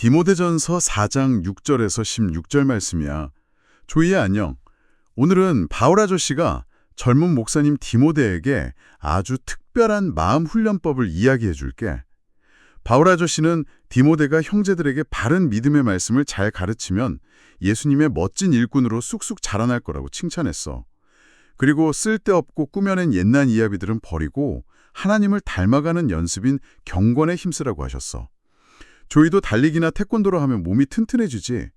디모데전서 4장 6절에서 16절 말씀이야. 조이야, 안녕. 오늘은 바울 아저씨가 젊은 목사님 디모데에게 아주 특별한 마음 훈련법을 이야기해 줄게. 바울 아저씨는 디모데가 형제들에게 바른 믿음의 말씀을 잘 가르치면 예수님의 멋진 일꾼으로 쑥쑥 자라날 거라고 칭찬했어. 그리고 쓸데없고 꾸며낸 옛날 이야기들은 버리고 하나님을 닮아가는 연습인 경건에 힘쓰라고 하셨어. 조이도 달리기나 태권도로 하면 몸이 튼튼해지지.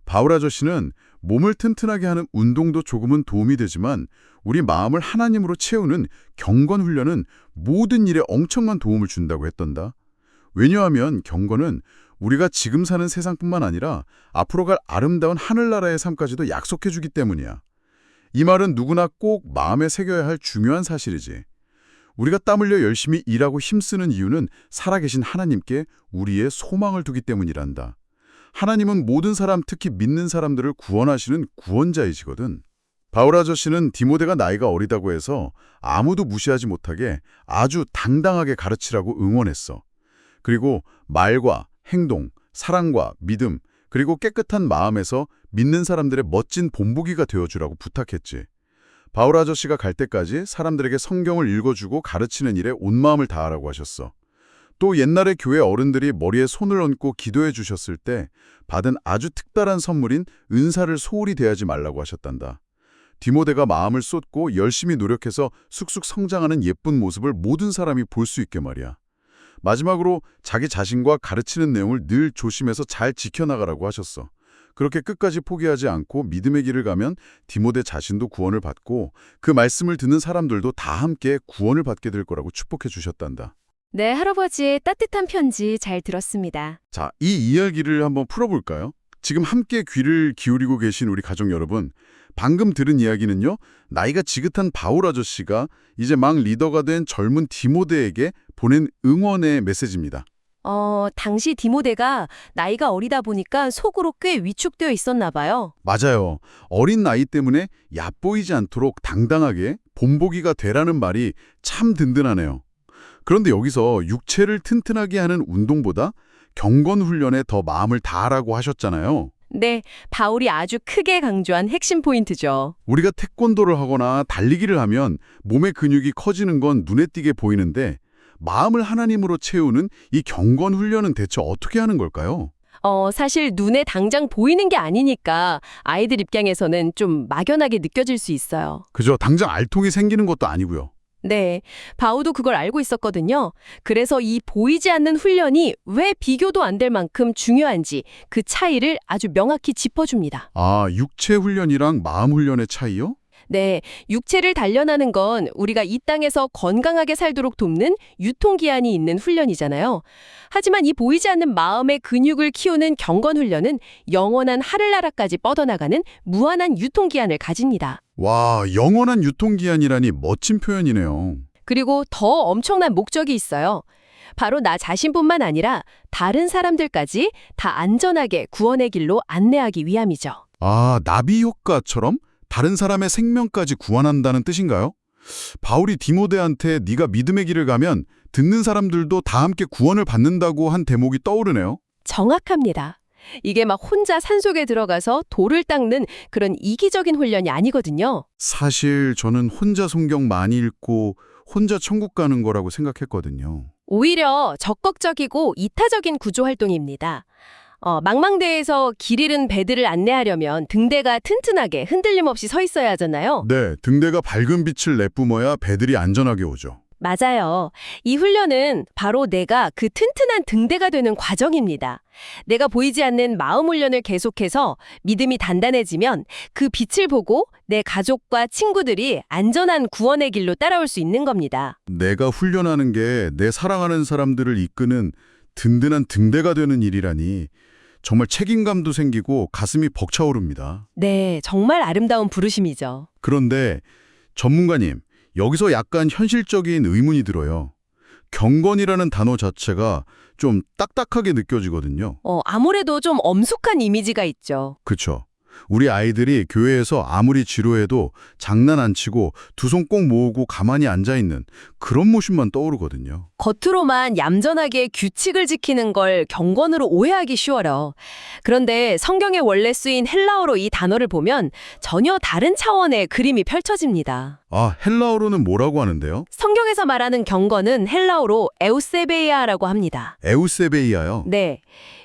바울 아저씨는 몸을 튼튼하게 하는 운동도 조금은 도움이 되지만 우리 마음을 하나님으로 채우는 경건 훈련은 모든 일에 엄청난 도움을 준다고 했던다. 왜냐하면 경건은 우리가 지금 사는 세상뿐만 아니라 앞으로 갈 아름다운 하늘나라의 삶까지도 약속해주기 때문이야. 이 말은 누구나 꼭 마음에 새겨야 할 중요한 사실이지. 우리가 땀 흘려 열심히 일하고 힘쓰는 이유는 살아계신 하나님께 우리의 소망을 두기 때문이란다. 하나님은 모든 사람, 특히 믿는 사람들을 구원하시는 구원자이시거든. 바울 아저씨는 디모데가 나이가 어리다고 해서 아무도 무시하지 못하게 아주 당당하게 가르치라고 응원했어. 그리고 말과 행동, 사랑과 믿음, 그리고 깨끗한 마음에서 믿는 사람들의 멋진 본보기가 되어주라고 부탁했지. 바울 아저씨가 갈 때까지 사람들에게 성경을 읽어주고 가르치는 일에 온 마음을 다하라고 하셨어. 또 옛날에 교회 어른들이 머리에 손을 얹고 기도해 주셨을 때 받은 아주 특별한 선물인 은사를 소홀히 대하지 말라고 하셨단다. 디모데가 마음을 쏟고 열심히 노력해서 쑥쑥 성장하는 예쁜 모습을 모든 사람이 볼 수 있게 말이야. 마지막으로 자기 자신과 가르치는 내용을 늘 조심해서 잘 지켜나가라고 하셨어. 그렇게 끝까지 포기하지 않고 믿음의 길을 가면 디모데 자신도 구원을 받고 그 말씀을 듣는 사람들도 다 함께 구원을 받게 될 거라고 축복해 주셨단다. 네, 할아버지의 따뜻한 편지 잘 들었습니다. 자, 이 이야기를 한번 풀어볼까요? 지금 함께 귀를 기울이고 계신 우리 가족 여러분, 방금 들은 이야기는요, 나이가 지긋한 바울 아저씨가 이제 막 리더가 된 젊은 디모데에게 보낸 응원의 메시지입니다. 당시 디모데가 나이가 어리다 보니까 속으로 꽤 위축되어 있었나 봐요. 맞아요. 어린 나이 때문에 얕보이지 않도록 당당하게 본보기가 되라는 말이 참 든든하네요. 그런데 여기서 육체를 튼튼하게 하는 운동보다 경건 훈련에 더 마음을 다하라고 하셨잖아요. 네, 바울이 아주 크게 강조한 핵심 포인트죠. 우리가 태권도를 하거나 달리기를 하면 몸의 근육이 커지는 건 눈에 띄게 보이는데 마음을 하나님으로 채우는 이 경건 훈련은 대체 어떻게 하는 걸까요? 사실 눈에 당장 보이는 게 아니니까 아이들 입장에서는 좀 막연하게 느껴질 수 있어요. 그죠? 당장 알통이 생기는 것도 아니고요. 네, 바울도 그걸 알고 있었거든요. 그래서 이 보이지 않는 훈련이 왜 비교도 안 될 만큼 중요한지 그 차이를 아주 명확히 짚어줍니다. 아, 육체 훈련이랑 마음 훈련의 차이요? 네, 육체를 단련하는 건 우리가 이 땅에서 건강하게 살도록 돕는 유통기한이 있는 훈련이잖아요. 하지만 이 보이지 않는 마음의 근육을 키우는 경건 훈련은 영원한 하늘나라까지 뻗어나가는 무한한 유통기한을 가집니다. 와, 영원한 유통기한이라니 멋진 표현이네요. 그리고 더 엄청난 목적이 있어요. 바로 나 자신뿐만 아니라 다른 사람들까지 다 안전하게 구원의 길로 안내하기 위함이죠. 아, 나비 효과처럼 다른 사람의 생명까지 구원한다는 뜻인가요? 바울이 디모데한테 네가 믿음의 길을 가면 듣는 사람들도 다 함께 구원을 받는다고 한 대목이 떠오르네요. 정확합니다. 이게 막 혼자 산속에 들어가서 돌을 닦는 그런 이기적인 훈련이 아니거든요. 사실 저는 혼자 성경 많이 읽고 혼자 천국 가는 거라고 생각했거든요. 오히려 적극적이고 이타적인 구조 활동입니다. 망망대해에서 길 잃은 배들을 안내하려면 등대가 튼튼하게 흔들림 없이 서 있어야 하잖아요. 네, 등대가 밝은 빛을 내뿜어야 배들이 안전하게 오죠. 맞아요. 이 훈련은 바로 내가 그 튼튼한 등대가 되는 과정입니다. 내가 보이지 않는 마음 훈련을 계속해서 믿음이 단단해지면 그 빛을 보고 내 가족과 친구들이 안전한 구원의 길로 따라올 수 있는 겁니다. 내가 훈련하는 게 내 사랑하는 사람들을 이끄는 든든한 등대가 되는 일이라니 정말 책임감도 생기고 가슴이 벅차오릅니다. 네, 정말 아름다운 부르심이죠. 그런데 전문가님, 여기서 약간 현실적인 의문이 들어요. 경건이라는 단어 자체가 좀 딱딱하게 느껴지거든요. 아무래도 좀 엄숙한 이미지가 있죠. 그렇죠. 우리 아이들이 교회에서 아무리 지루해도 장난 안 치고 두 손 꼭 모으고 가만히 앉아있는 그런 모습만 떠오르거든요. 겉으로만 얌전하게 규칙을 지키는 걸 경건으로 오해하기 쉬워요. 그런데 성경에 원래 쓰인 헬라어로 이 단어를 보면 전혀 다른 차원의 그림이 펼쳐집니다. 아, 헬라어로는 뭐라고 하는데요? 성경에서 말하는 경건은 헬라어로 에우세베이아라고 합니다. 에우세베이아요. 네.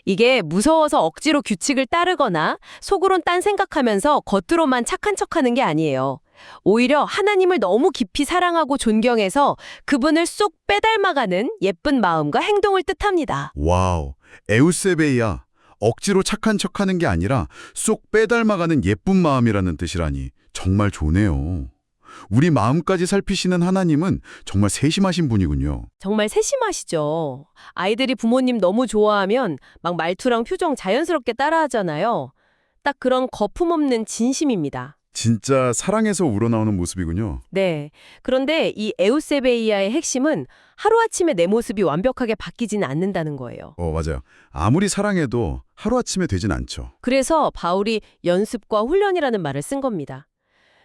이게 무서워서 억지로 규칙을 따르거나 속으론 딴 생각하면서 겉으로만 착한 척하는 게 아니에요. 오히려 하나님을 너무 깊이 사랑하고 존경해서 그분을 쏙 빼닮아가는 예쁜 마음과 행동을 뜻합니다. 와우, 에우세베이아. 억지로 착한 척하는 게 아니라 쏙 빼닮아가는 예쁜 마음이라는 뜻이라니 정말 좋네요. 우리 마음까지 살피시는 하나님은 정말 세심하신 분이군요. 정말 세심하시죠. 아이들이 부모님 너무 좋아하면 막 말투랑 표정 자연스럽게 따라하잖아요. 딱 그런 거품없는 진심입니다. 진짜 사랑에서 우러나오는 모습이군요. 네. 그런데 이 에우세베이아의 핵심은 하루아침에 내 모습이 완벽하게 바뀌지는 않는다는 거예요. 맞아요. 아무리 사랑해도 하루아침에 되진 않죠. 그래서 바울이 연습과 훈련이라는 말을 쓴 겁니다.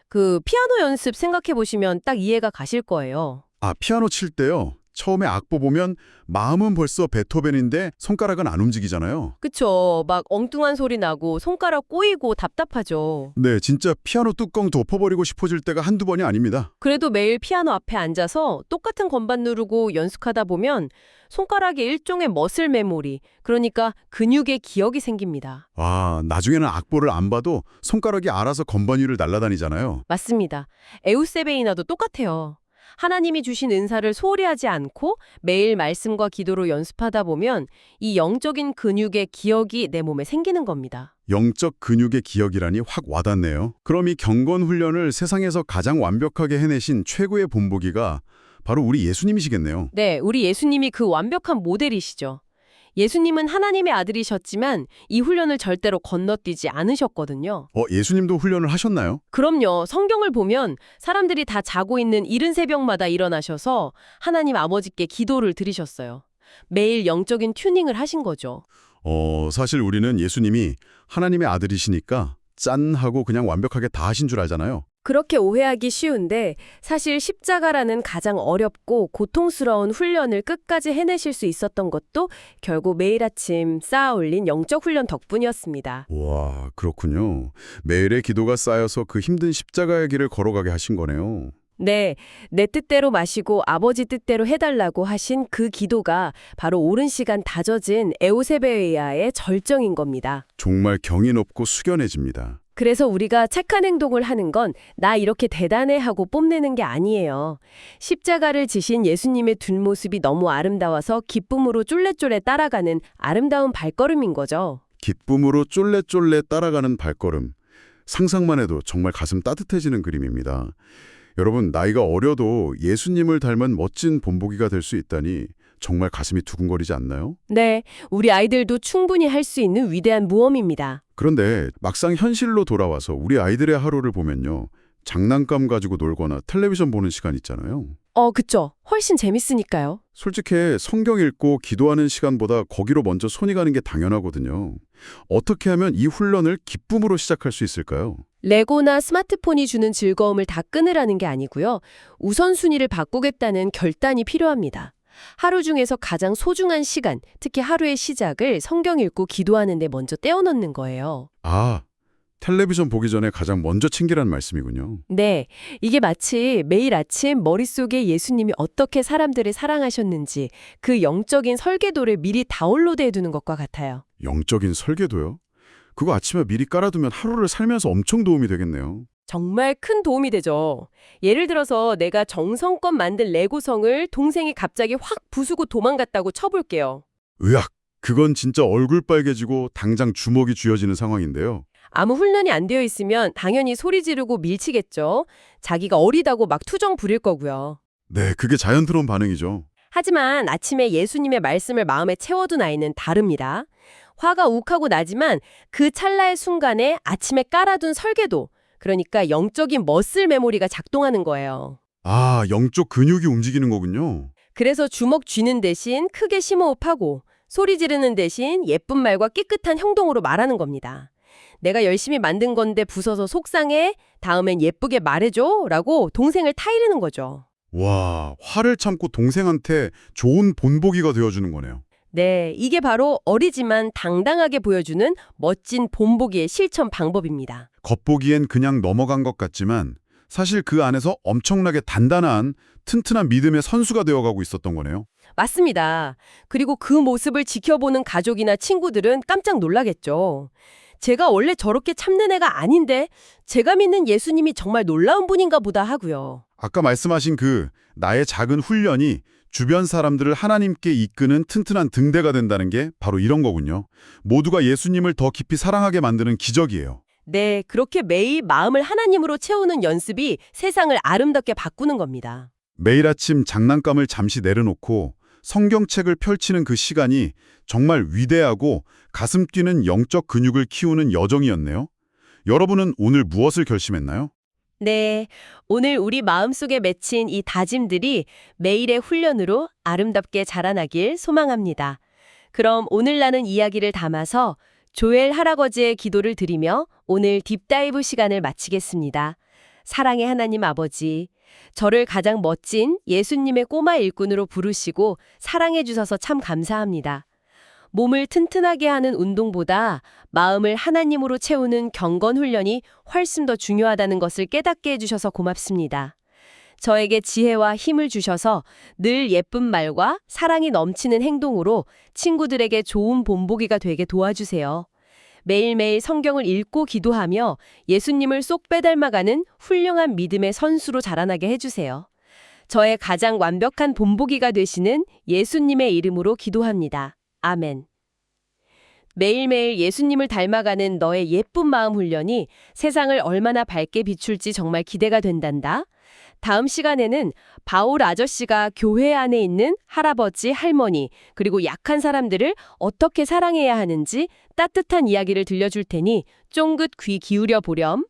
그 피아노 연습 생각해 보시면 딱 이해가 가실 거예요. 아, 피아노 칠 때요. 처음에 악보 보면 마음은 벌써 베토벤인데 손가락은 안 움직이잖아요. 그쵸. 막 엉뚱한 소리 나고 손가락 꼬이고 답답하죠. 네, 진짜 피아노 뚜껑 덮어버리고 싶어질 때가 한두 번이 아닙니다. 그래도 매일 피아노 앞에 앉아서 똑같은 건반 누르고 연습하다 보면 손가락에 일종의 머슬 메모리, 그러니까 근육의 기억이 생깁니다. 와, 나중에는 악보를 안 봐도 손가락이 알아서 건반 위를 날아다니잖아요. 맞습니다. 에우세베이나도 똑같아요. 하나님이 주신 은사를 소홀히 하지 않고 매일 말씀과 기도로 연습하다 보면 이 영적인 근육의 기억이 내 몸에 생기는 겁니다. 영적 근육의 기억이라니 확 와닿네요. 그럼 이 경건 훈련을 세상에서 가장 완벽하게 해내신 최고의 본보기가 바로 우리 예수님이시겠네요. 네, 우리 예수님이 그 완벽한 모델이시죠. 예수님은 하나님의 아들이셨지만 이 훈련을 절대로 건너뛰지 않으셨거든요. 예수님도 훈련을 하셨나요? 그럼요. 성경을 보면 사람들이 다 자고 있는 이른 새벽마다 일어나셔서 하나님 아버지께 기도를 드리셨어요. 매일 영적인 튜닝을 하신 거죠. 사실 우리는 예수님이 하나님의 아들이시니까 짠 하고 그냥 완벽하게 다 하신 줄 알잖아요. 그렇게 오해하기 쉬운데 사실 십자가라는 가장 어렵고 고통스러운 훈련을 끝까지 해내실 수 있었던 것도 결국 매일 아침 쌓아 올린 영적 훈련 덕분이었습니다. 와, 그렇군요. 매일의 기도가 쌓여서 그 힘든 십자가의 길을 걸어가게 하신 거네요. 네, 내 뜻대로 마시고 아버지 뜻대로 해달라고 하신 그 기도가 바로 오랜 시간 다져진 에우세베이아의 절정인 겁니다. 정말 경이 높고 숙연해집니다. 그래서 우리가 착한 행동을 하는 건 나 이렇게 대단해 하고 뽐내는 게 아니에요. 십자가를 지신 예수님의 뒷모습이 너무 아름다워서 기쁨으로 쫄래쫄래 따라가는 아름다운 발걸음인 거죠. 기쁨으로 쫄래쫄래 따라가는 발걸음. 상상만 해도 정말 가슴 따뜻해지는 그림입니다. 여러분, 나이가 어려도 예수님을 닮은 멋진 본보기가 될 수 있다니 정말 가슴이 두근거리지 않나요? 네, 우리 아이들도 충분히 할 수 있는 위대한 모험입니다. 그런데 막상 현실로 돌아와서 우리 아이들의 하루를 보면요. 장난감 가지고 놀거나 텔레비전 보는 시간 있잖아요. 그쵸. 훨씬 재밌으니까요. 솔직히 성경 읽고 기도하는 시간보다 거기로 먼저 손이 가는 게 당연하거든요. 어떻게 하면 이 훈련을 기쁨으로 시작할 수 있을까요? 레고나 스마트폰이 주는 즐거움을 다 끊으라는 게 아니고요. 우선순위를 바꾸겠다는 결단이 필요합니다. 하루 중에서 가장 소중한 시간, 특히 하루의 시작을 성경 읽고 기도하는 데 먼저 떼어넣는 거예요. 아, 텔레비전 보기 전에 가장 먼저 챙기라는 말씀이군요. 네, 이게 마치 매일 아침 머릿속에 예수님이 어떻게 사람들을 사랑하셨는지 그 영적인 설계도를 미리 다운로드해 두는 것과 같아요. 영적인 설계도요? 그거 아침에 미리 깔아두면 하루를 살면서 엄청 도움이 되겠네요. 정말 큰 도움이 되죠. 예를 들어서 내가 정성껏 만든 레고성을 동생이 갑자기 확 부수고 도망갔다고 쳐볼게요. 으악, 그건 진짜 얼굴 빨개지고 당장 주먹이 쥐어지는 상황인데요. 아무 훈련이 안 되어 있으면 당연히 소리 지르고 밀치겠죠. 자기가 어리다고 막 투정 부릴 거고요. 네, 그게 자연스러운 반응이죠. 하지만 아침에 예수님의 말씀을 마음에 채워둔 아이는 다릅니다. 화가 욱하고 나지만 그 찰나의 순간에 아침에 깔아둔 설계도, 그러니까 영적인 머슬 메모리가 작동하는 거예요. 아, 영적 근육이 움직이는 거군요. 그래서 주먹 쥐는 대신 크게 심호흡하고 소리 지르는 대신 예쁜 말과 깨끗한 행동으로 말하는 겁니다. 내가 열심히 만든 건데 부숴서 속상해? 다음엔 예쁘게 말해줘? 라고 동생을 타이르는 거죠. 와, 화를 참고 동생한테 좋은 본보기가 되어주는 거네요. 네, 이게 바로 어리지만 당당하게 보여주는 멋진 본보기의 실천 방법입니다. 겉보기엔 그냥 넘어간 것 같지만 사실 그 안에서 엄청나게 단단한 튼튼한 믿음의 선수가 되어가고 있었던 거네요. 맞습니다. 그리고 그 모습을 지켜보는 가족이나 친구들은 깜짝 놀라겠죠. 제가 원래 저렇게 참는 애가 아닌데 제가 믿는 예수님이 정말 놀라운 분인가 보다 하고요. 아까 말씀하신 그 나의 작은 훈련이 주변 사람들을 하나님께 이끄는 튼튼한 등대가 된다는 게 바로 이런 거군요. 모두가 예수님을 더 깊이 사랑하게 만드는 기적이에요. 네, 그렇게 매일 마음을 하나님으로 채우는 연습이 세상을 아름답게 바꾸는 겁니다. 매일 아침 장난감을 잠시 내려놓고 성경책을 펼치는 그 시간이 정말 위대하고 가슴 뛰는 영적 근육을 키우는 여정이었네요. 여러분은 오늘 무엇을 결심했나요? 네, 오늘 우리 마음속에 맺힌 이 다짐들이 매일의 훈련으로 아름답게 자라나길 소망합니다. 그럼 오늘 나눈 이야기를 담아서 조엘 할아버지의 기도를 드리며 오늘 딥다이브 시간을 마치겠습니다. 사랑의 하나님 아버지, 저를 가장 멋진 예수님의 꼬마 일꾼으로 부르시고 사랑해 주셔서 참 감사합니다. 몸을 튼튼하게 하는 운동보다 마음을 하나님으로 채우는 경건 훈련이 훨씬 더 중요하다는 것을 깨닫게 해주셔서 고맙습니다. 저에게 지혜와 힘을 주셔서 늘 예쁜 말과 사랑이 넘치는 행동으로 친구들에게 좋은 본보기가 되게 도와주세요. 매일매일 성경을 읽고 기도하며 예수님을 쏙 빼닮아가는 훌륭한 믿음의 선수로 자라나게 해주세요. 저의 가장 완벽한 본보기가 되시는 예수님의 이름으로 기도합니다. 아멘. 매일매일 예수님을 닮아가는 너의 예쁜 마음 훈련이 세상을 얼마나 밝게 비출지 정말 기대가 된단다. 다음 시간에는 바울 아저씨가 교회 안에 있는 할아버지, 할머니, 그리고 약한 사람들을 어떻게 사랑해야 하는지 따뜻한 이야기를 들려줄 테니 쫑긋 귀 기울여 보렴.